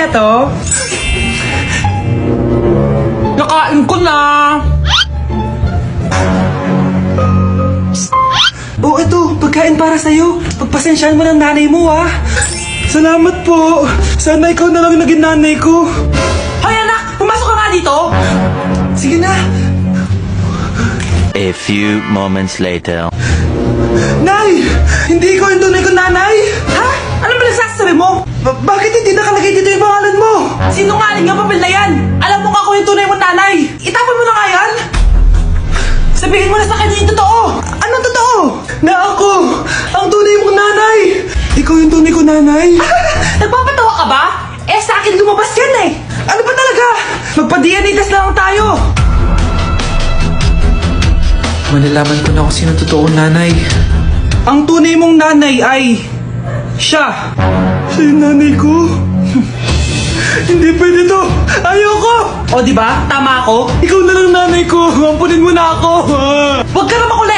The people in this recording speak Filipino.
to? Nakain ko na. Oh, ito, pagkain para sa'yo. Pagpasensyahan mo ng nanay mo, ha? Salamat po. Sana ikaw na lang yung naging nanay ko. Hoy anak, pumasok ka nga dito. Sige na. A few moments later. Nay! Hindi ikaw yung tunay kong nanay! Ha? Ano ba nagsasabi mo? Bakit hindi nakalagay dito yung pangalan mo? Sinungaling nga papel na yan. Alam mo ka ako yung tunay mong nanay. Itapon mo na nga yan. Sabihin mo na sa kanya yung totoo. Anong totoo? Na ako, ang tunay mong nanay! Ikaw yung tunay kong nanay? Nagpapatawa ka ba? Eh sa akin lumabas yan eh. Ano ba talaga? Magpa-DNA test na lang tayo. Malalaman ko na kung sino totoong nanay. Ang tunay mong nanay ay... siya! Siya yung nanay ko? Hindi pwede to! Ayoko! O di ba? Tama ako. Ikaw na lang nanay ko! Ampunin mo na ako! Huwag ka na makulit.